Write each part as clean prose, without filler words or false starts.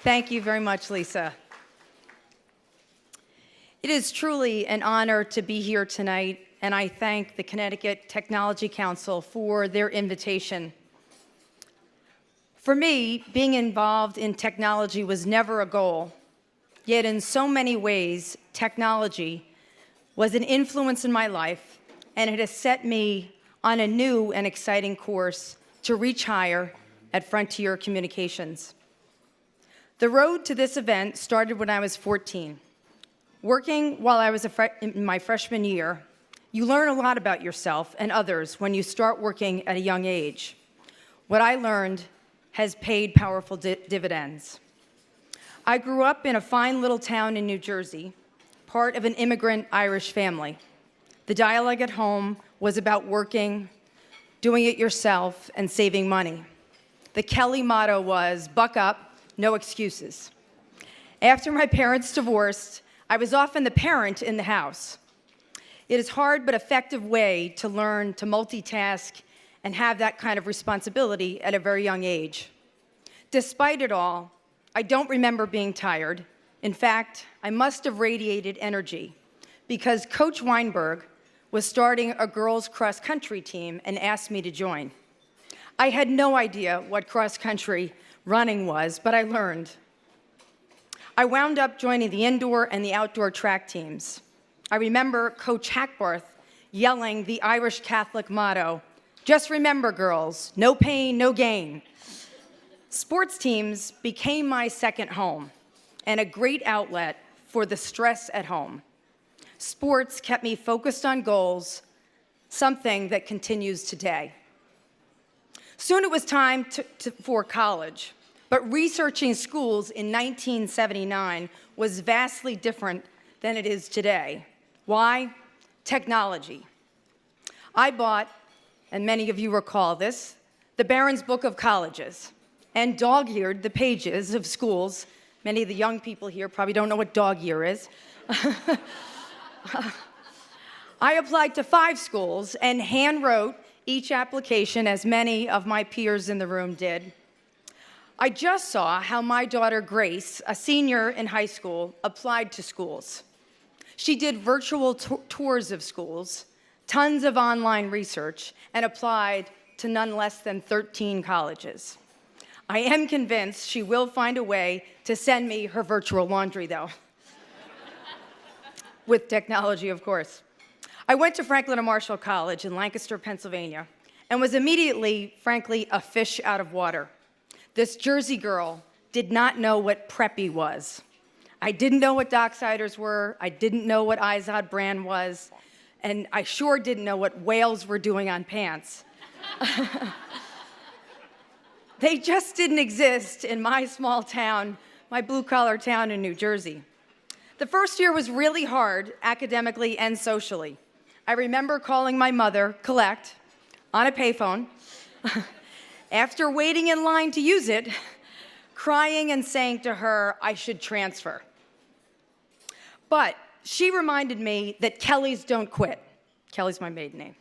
Thank you very much, Lisa. It is truly an honor to be here tonight, and I thank the Connecticut Technology Council for their invitation. For me, being involved in technology was never a goal, yet in so many ways, technology was an influence in my life, and it has set me on a new and exciting course to reach higher at Frontier Communications. The road to this event started when I was 14. Working while I was in my freshman year, you learn a lot about yourself and others when you start working at a young age. What I learned has paid powerful dividends. I grew up in a fine little town in New Jersey, part of an immigrant Irish family. The dialogue at home was about working, doing it yourself, and saving money. The Kelly motto was, buck up, no excuses. After my parents divorced, I was often the parent in the house. It is a hard but effective way to learn to multitask and have that kind of responsibility at a very young age. Despite it all, I don't remember being tired. In fact, I must have radiated energy because Coach Weinberg was starting a girls' cross-country team and asked me to join. I had no idea what cross-country running was, but I learned. I wound up joining the indoor and the outdoor track teams. I remember Coach Hackbarth yelling the Irish Catholic motto, just remember, girls, no pain, no gain. Sports teams became my second home and a great outlet for the stress at home. Sports kept me focused on goals, something that continues today. Soon it was time for college, but researching schools in 1979 was vastly different than it is today. Why? Technology. I bought, and many of you recall this, the Barron's Book of Colleges, and dog-eared the pages of schools. Many of the young people here probably don't know what dog-ear is. I applied to 5 schools and hand-wrote each application, as many of my peers in the room did. I just saw how my daughter Grace, a senior in high school, applied to schools. She did virtual tours of schools, tons of online research, and applied to none less than 13 colleges. I am convinced she will find a way to send me her virtual laundry, though. With technology, of course. I went to Franklin and Marshall College in Lancaster, Pennsylvania, and was immediately, frankly, a fish out of water. This Jersey girl did not know what preppy was. I didn't know what docksiders were, I didn't know what Izod brand was, and I sure didn't know what whales were doing on pants. They just didn't exist in my small town, my blue-collar town in New Jersey. The first year was really hard, academically and socially. I remember calling my mother, Colette, on a payphone, after waiting in line to use it, crying and saying to her I should transfer. But she reminded me that Kellys don't quit. Kelly's my maiden name.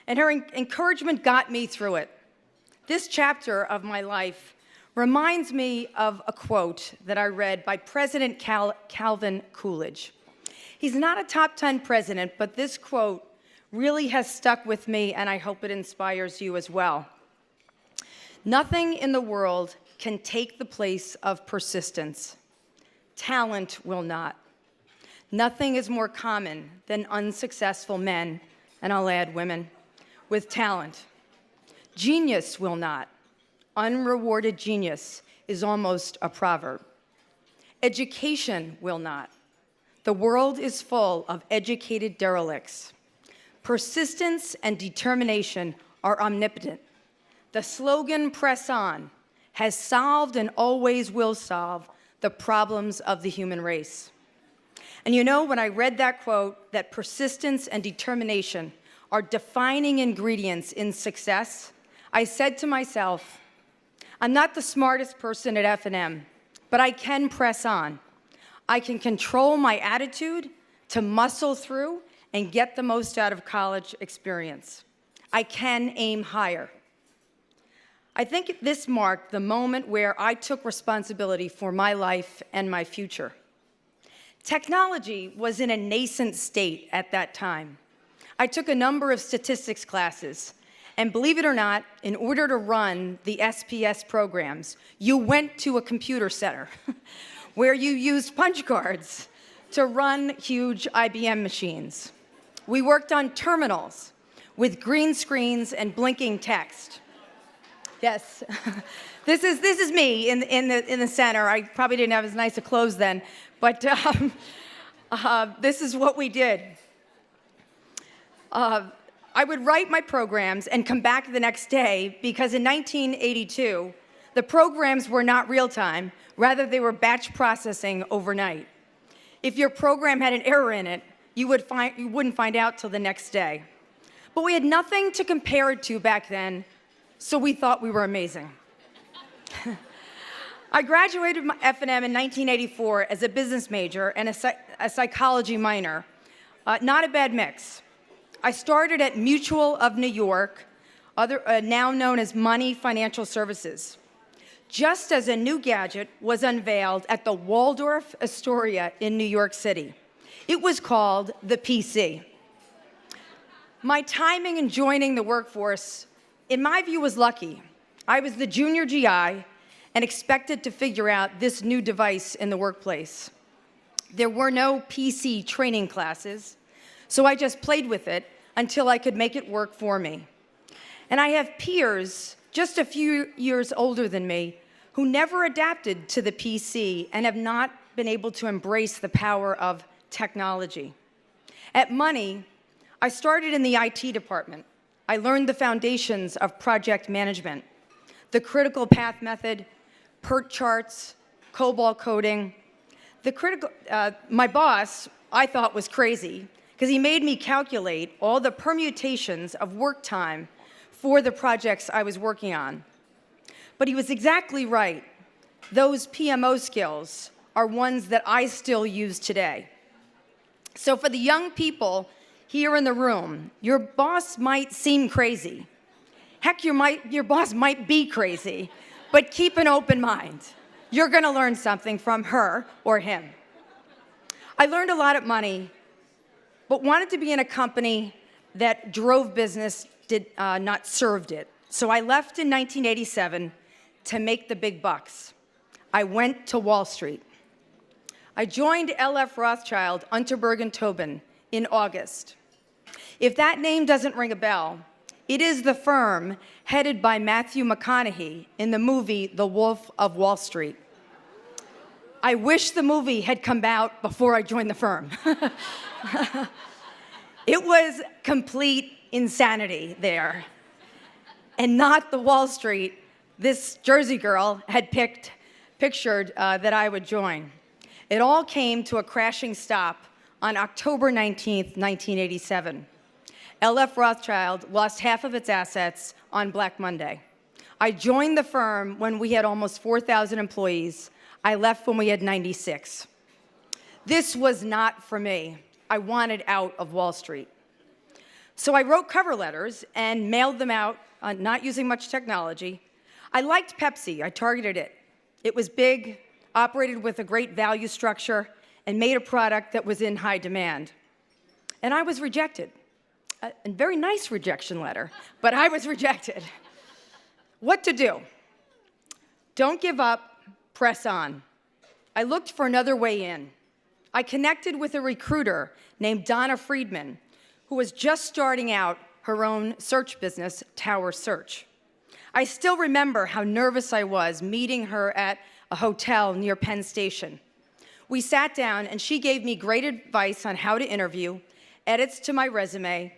And her encouragement got me through it. This chapter of my life reminds me of a quote that I read by President Calvin Coolidge. He's not a top 10 president, but this quote really has stuck with me, and I hope it inspires you as well. Nothing in the world can take the place of persistence. Talent will not. Nothing is more common than unsuccessful men, and I'll add women, with talent. Genius will not. Unrewarded genius is almost a proverb. Education will not. The world is full of educated derelicts. Persistence and determination are omnipotent. The slogan, "Press on," has solved and always will solve the problems of the human race. And you know, when I read that quote, that persistence and determination are defining ingredients in success, I said to myself, I'm not the smartest person at F&M, but I can press on. I can control my attitude to muscle through and get the most out of college experience. I can aim higher. I think this marked the moment where I took responsibility for my life and my future. Technology was in a nascent state at that time. I took a number of statistics classes, and believe it or not, in order to run the SPS programs, you went to a computer center where you used punch cards to run huge IBM machines. We worked on terminals with green screens and blinking text. Yes, this is me in the center. I probably didn't have as nice of clothes then, but this is what we did. I would write my programs and come back the next day because in 1982, the programs were not real time. Rather, they were batch processing overnight. If your program had an error in it, you wouldn't find out till the next day. But we had nothing to compare it to back then, so we thought we were amazing. I graduated my F&M in 1984 as a business major and a psychology minor. Not a bad mix. I started at Mutual of New York, now known as Money Financial Services, just as a new gadget was unveiled at the Waldorf Astoria in New York City. It was called the PC. My timing in joining the workforce, in my view, was lucky. I was the junior GI and expected to figure out this new device in the workplace. There were no PC training classes, so I just played with it until I could make it work for me. And I have peers just a few years older than me who never adapted to the PC and have not been able to embrace the power of technology. At Money, I started in the IT department. I learned the foundations of project management, the critical path method, PERT charts, COBOL coding. My boss, I thought, was crazy because he made me calculate all the permutations of work time for the projects I was working on. But he was exactly right. Those PMO skills are ones that I still use today. So for the young people here in the room, your boss might seem crazy. Heck, your boss might be crazy, but keep an open mind. You're going to learn something from her or him. I learned a lot at Money, but wanted to be in a company that drove business, not served it. So I left in 1987 to make the big bucks. I went to Wall Street. I joined L.F. Rothschild, Unterberg & Tobin in August. If that name doesn't ring a bell, it is the firm headed by Matthew McConaughey in the movie The Wolf of Wall Street. I wish the movie had come out before I joined the firm. It was complete insanity there, and not the Wall Street this Jersey girl had pictured that I would join. It all came to a crashing stop on October 19th, 1987. L.F. Rothschild lost half of its assets on Black Monday. I joined the firm when we had almost 4,000 employees. I left when we had 96. This was not for me. I wanted out of Wall Street. So I wrote cover letters and mailed them out, not using much technology. I liked Pepsi. I targeted it. It was big, operated with a great value structure, and made a product that was in high demand. And I was rejected. A very nice rejection letter, but I was rejected. What to do? Don't give up, press on. I looked for another way in. I connected with a recruiter named Donna Friedman, who was just starting out her own search business, Tower Search. I still remember how nervous I was meeting her at a hotel near Penn Station. We sat down, and she gave me great advice on how to interview, edits to my resume.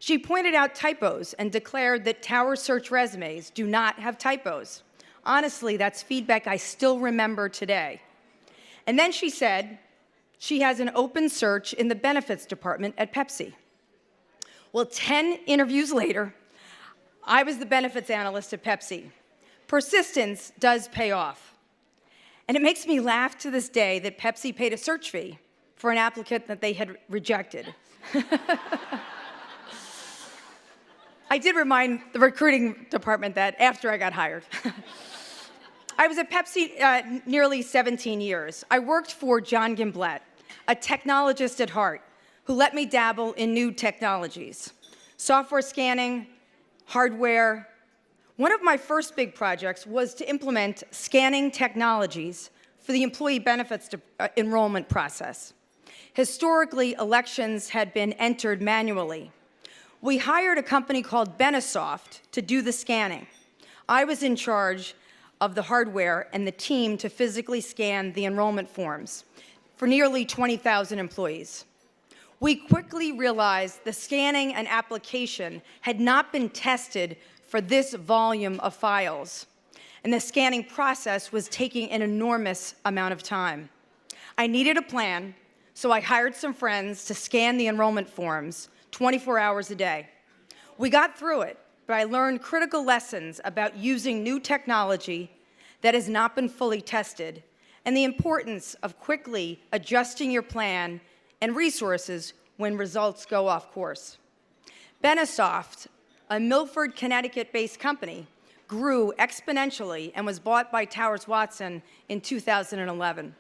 She pointed out typos and declared that Tower Search resumes do not have typos. Honestly, that's feedback I still remember today. And then she said she has an open search in the benefits department at Pepsi. Well, 10 interviews later, I was the benefits analyst at Pepsi. Persistence does pay off. And it makes me laugh to this day that Pepsi paid a search fee for an applicant that they had rejected. I did remind the recruiting department that after I got hired. I was at Pepsi nearly 17 years. I worked for John Gimblett, a technologist at heart, who let me dabble in new technologies, software scanning, hardware. One of my first big projects was to implement scanning technologies for the employee benefits enrollment process. Historically, elections had been entered manually. We hired a company called Benesoft to do the scanning. I was in charge of the hardware and the team to physically scan the enrollment forms for nearly 20,000 employees. We quickly realized the scanning and application had not been tested for this volume of files, and the scanning process was taking an enormous amount of time. I needed a plan, so I hired some friends to scan the enrollment forms 24 hours a day. We got through it, but I learned critical lessons about using new technology that has not been fully tested and the importance of quickly adjusting your plan and resources when results go off course. Benesoft, a Milford, Connecticut-based company, grew exponentially and was bought by Towers Watson in 2011.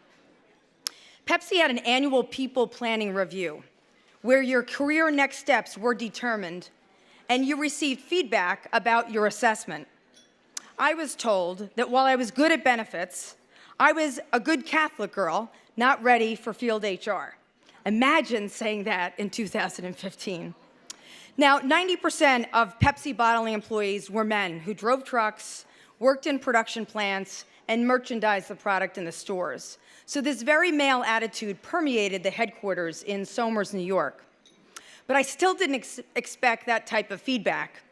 Pepsi had an annual people planning review where your career next steps were determined and you received feedback about your assessment. I was told that while I was good at benefits, I was a good Catholic girl, not ready for field HR. Imagine saying that in 2015. Now, 90% of Pepsi bottling employees were men who drove trucks, worked in production plants, and merchandised the product in the stores. So this very male attitude permeated the headquarters in Somers, New York. But I still didn't expect that type of feedback.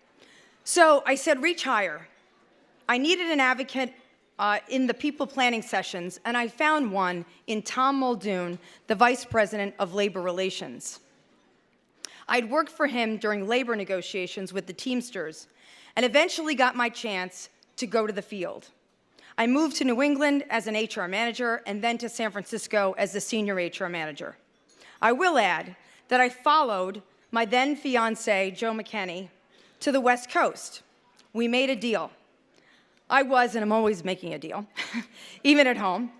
So I said, reach higher. I needed an advocate in the people planning sessions, and I found one in Tom Muldoon, the Vice President of Labor Relations. I'd worked for him during labor negotiations with the Teamsters and eventually got my chance to go to the field. I moved to New England as an HR manager and then to San Francisco as the senior HR manager. I will add that I followed my then fiance, Joe McKenney, to the West Coast. We made a deal. I was, and I'm always making a deal, even at home,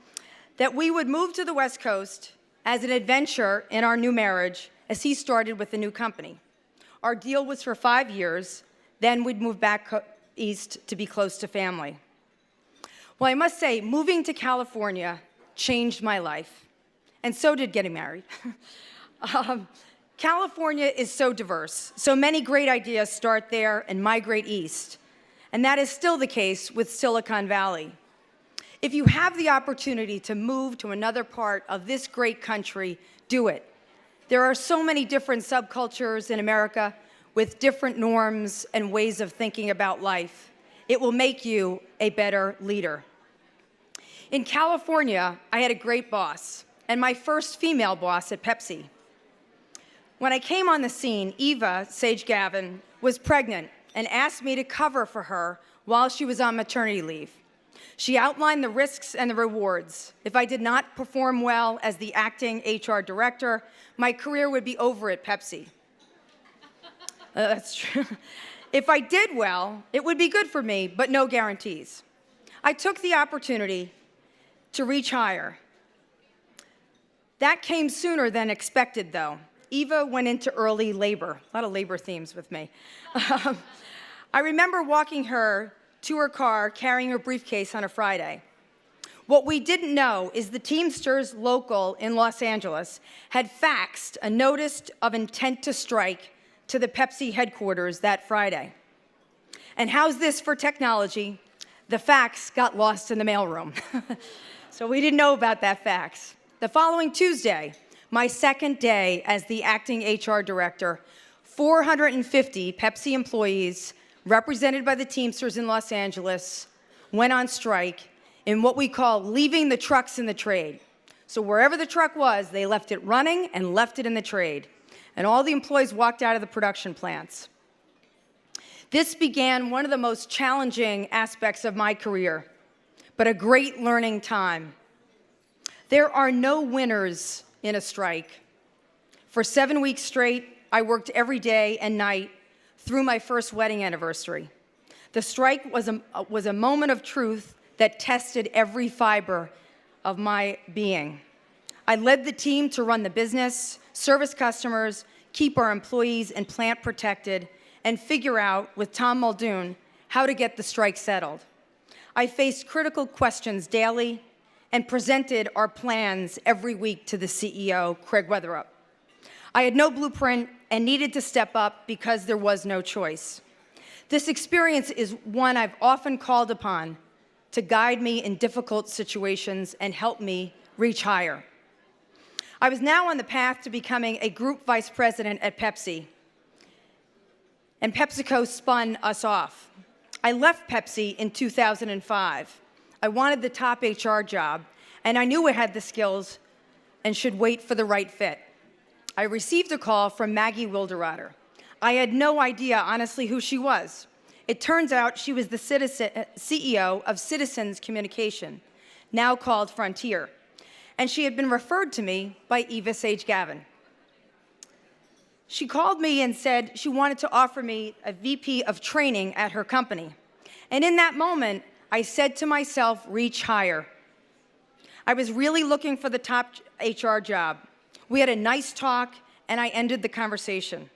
that we would move to the West Coast as an adventure in our new marriage as he started with the new company. Our deal was for 5 years, then we'd move back east to be close to family. Well, I must say, moving to California changed my life, and so did getting married. California is so diverse. So many great ideas start there and migrate east. And that is still the case with Silicon Valley. If you have the opportunity to move to another part of this great country, do it. There are so many different subcultures in America with different norms and ways of thinking about life. It will make you a better leader. In California, I had a great boss, and my first female boss at Pepsi. When I came on the scene, Eva Sage Gavin was pregnant and asked me to cover for her while she was on maternity leave. She outlined the risks and the rewards. If I did not perform well as the acting HR director, my career would be over at Pepsi. That's true. If I did well, it would be good for me, but no guarantees. I took the opportunity to reach higher. That came sooner than expected, though. Eva went into early labor. A lot of labor themes with me. I remember walking her to her car, carrying her briefcase on a Friday. What we didn't know is the Teamsters local in Los Angeles had faxed a notice of intent to strike to the Pepsi headquarters that Friday. And how's this for technology? The fax got lost in the mailroom. So we didn't know about that fax. The following Tuesday, my second day as the acting HR director, 450 Pepsi employees represented by the Teamsters in Los Angeles went on strike in what we call leaving the trucks in the trade. So wherever the truck was, they left it running and left it in the trade. And all the employees walked out of the production plants. This began one of the most challenging aspects of my career, but a great learning time. There are no winners in a strike. For 7 weeks straight, I worked every day and night, through my first wedding anniversary. The strike was a moment of truth that tested every fiber of my being. I led the team to run the business, service customers, keep our employees and plant protected, and figure out, with Tom Muldoon, how to get the strike settled. I faced critical questions daily and presented our plans every week to the CEO, Craig Weatherup. I had no blueprint and needed to step up because there was no choice. This experience is one I've often called upon to guide me in difficult situations and help me reach higher. I was now on the path to becoming a group vice president at Pepsi, and PepsiCo spun us off. I left Pepsi in 2005. I wanted the top HR job, and I knew I had the skills and should wait for the right fit. I received a call from Maggie Wilderotter. I had no idea, honestly, who she was. It turns out she was the CEO of Citizens Communication, now called Frontier, and she had been referred to me by Eva Sage Gavin. She called me and said she wanted to offer me a VP of training at her company. And in that moment, I said to myself, reach higher. I was really looking for the top HR job. We had a nice talk, and I ended the conversation.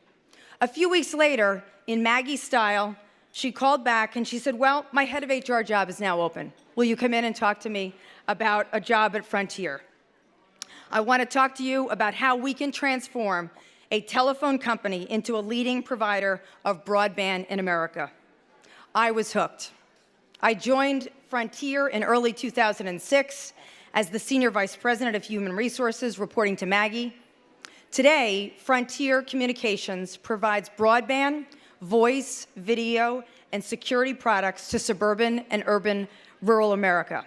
A few weeks later, in Maggie's style, she called back and she said, well, my head of HR job is now open. Will you come in and talk to me about a job at Frontier? I want to talk to you about how we can transform a telephone company into a leading provider of broadband in America. I was hooked. I joined Frontier in early 2006 as the Senior Vice President of Human Resources, reporting to Maggie. Today, Frontier Communications provides broadband, voice, video, and security products to suburban and urban rural America.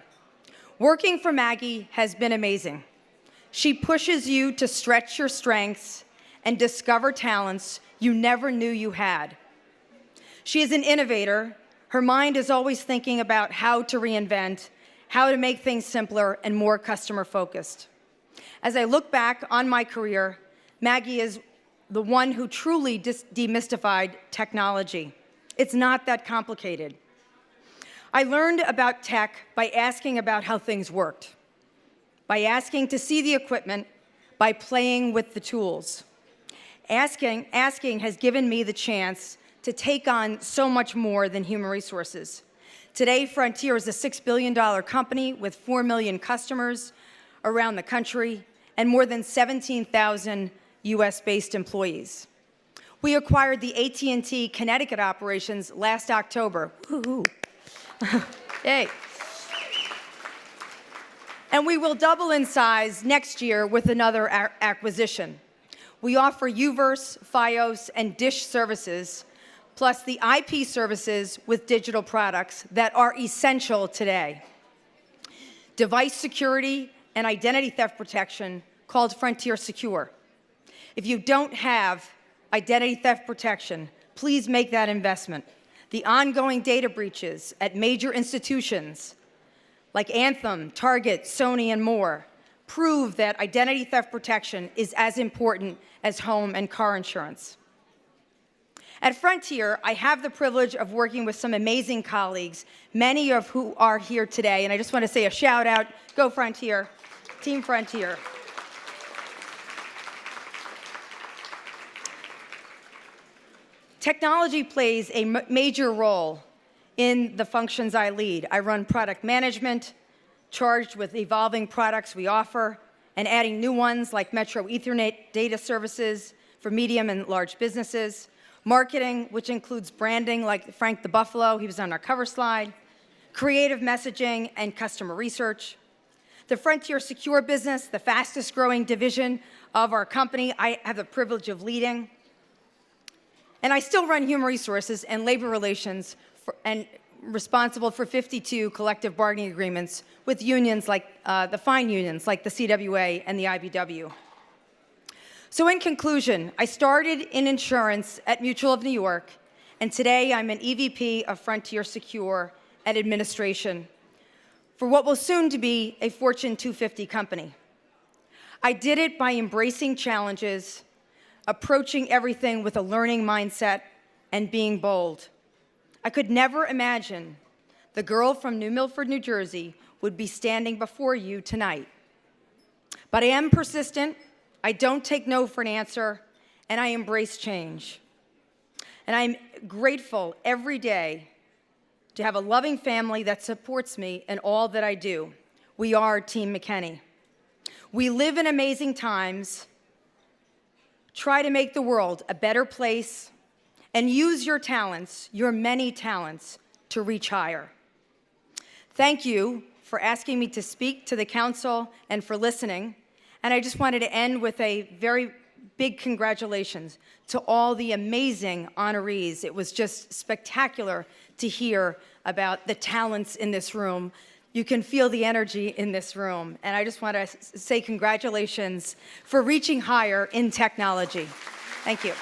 Working for Maggie has been amazing. She pushes you to stretch your strengths and discover talents you never knew you had. She is an innovator. Her mind is always thinking about how to reinvent, how to make things simpler and more customer-focused. As I look back on my career, Maggie is the one who truly demystified technology. It's not that complicated. I learned about tech by asking about how things worked, by asking to see the equipment, by playing with the tools. Asking has given me the chance to take on so much more than human resources. Today, Frontier is a $6 billion company with 4 million customers around the country and more than 17,000 US-based employees. We acquired the AT&T Connecticut operations last October. Woo-hoo. Hey. And we will double in size next year with another acquisition. We offer UVerse, Fios, and Dish services, plus the IP services with digital products that are essential today. Device security and identity theft protection, called Frontier Secure. If you don't have identity theft protection, please make that investment. The ongoing data breaches at major institutions like Anthem, Target, Sony, and more prove that identity theft protection is as important as home and car insurance. At Frontier, I have the privilege of working with some amazing colleagues, many of who are here today, and I just want to say a shout out, go Frontier, Team Frontier. Technology plays a major role in the functions I lead. I run product management, charged with evolving products we offer and adding new ones like Metro Ethernet data services for medium and large businesses, marketing, which includes branding like Frank the Buffalo, he was on our cover slide, creative messaging, and customer research. The Frontier Secure business, the fastest growing division of our company, I have the privilege of leading. And I still run human resources and labor relations and responsible for 52 collective bargaining agreements with unions like the fine unions like the CWA and the IBW. So in conclusion, I started in insurance at Mutual of New York, and today I'm an EVP of Frontier Secure and Administration for what will soon to be a Fortune 250 company. I did it by embracing challenges, approaching everything with a learning mindset, and being bold. I could never imagine the girl from New Milford, New Jersey, would be standing before you tonight. But I am persistent, I don't take no for an answer, and I embrace change. And I'm grateful every day to have a loving family that supports me in all that I do. We are Team McKenney. We live in amazing times. Try to make the world a better place and use your talents, your many talents, to reach higher. Thank you for asking me to speak to the council and for listening. And I just wanted to end with a very big congratulations to all the amazing honorees. It was just spectacular to hear about the talents in this room. You can feel the energy in this room. And I just want to say congratulations for reaching higher in technology. Thank you.